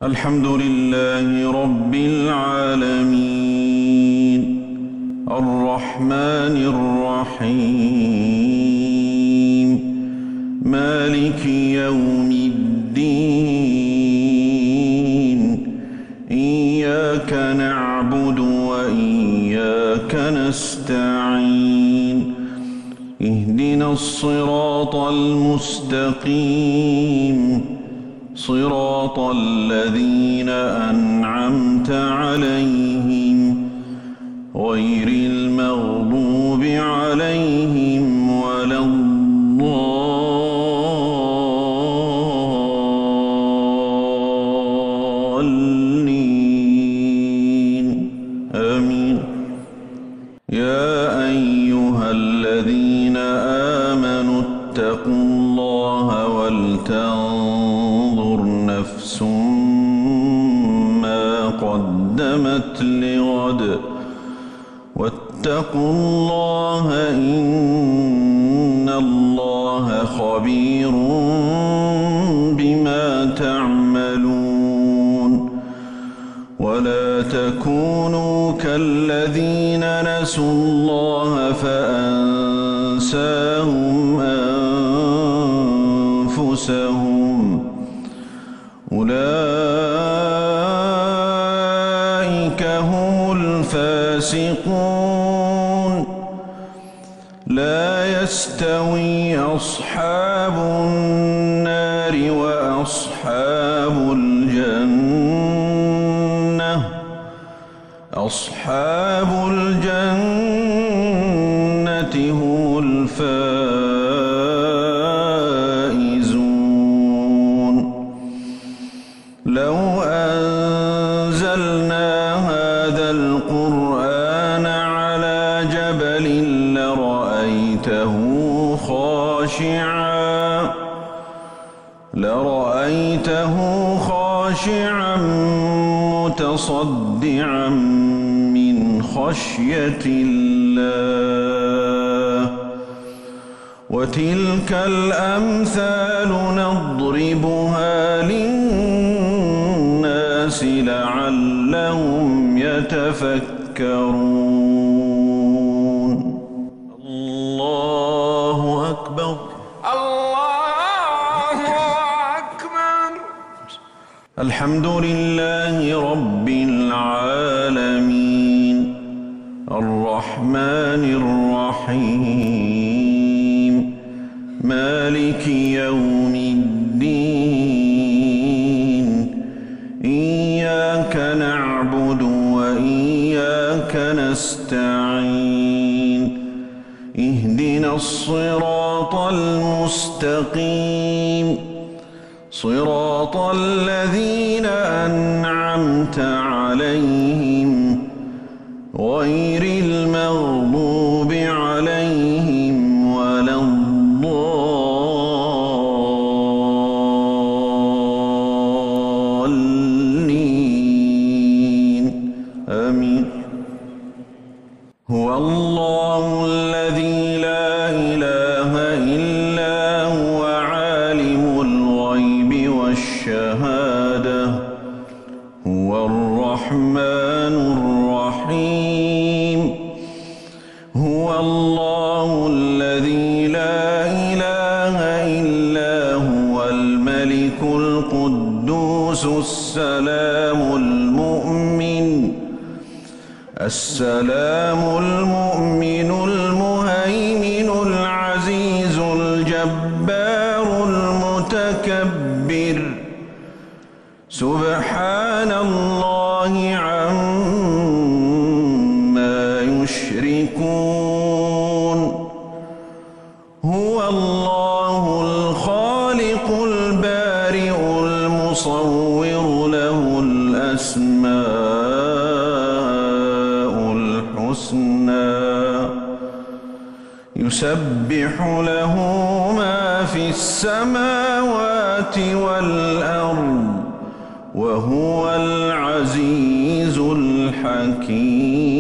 الحمد لله رب العالمين الرحمن الرحيم مالك يوم الدين إياك نعبد وإياك نستعين اهدنا الصراط المستقيم صراط الذين أنعمت عليهم غير المغضوب عليهم ولا الضالين آمين. يا أيها الذين آمنوا اتقوا الله ولتنظر نفس ما قدمت لغد واتقوا الله إن الله خبير بما تعملون. ولا تكونوا كالذين نسوا الله فأنساهم أنفسهم أولئك هم الفاسقون. لا يستوي أصحاب النار وأصحاب الجنة أصحاب الجنة هم الفائزون. لو أنزلنا هذا القرآن على جبل لرأيته خاشعا متصدعا من خشية الله. وتلك الأمثال نضربها للناس لعلهم يتفكرون. الله أكبر. الله أكبر. الحمد لله رب العالمين الرحمن الرحيم مالك يوم الدين إياك نعبد وإياك نستعين اهدنا الصراط المستقيم صراط الذين أنعمت عليهم غير المغضوب عليهم ولا الضالين آمين. هو الله الذي لا إله إلا هو عالم الغيب والشهادة هو الرحمن الرحيم. هو الله الذي لا إله إلا هو الملك القدوس السلام المؤمن المهيمن العزيز الجبار المتكبر سبحان الله عما يشركون. هو الله الخالق البارئ المصور له الأسماء الحسنى يسبح له ما في السماوات والأرض وهو العزيز الحكيم.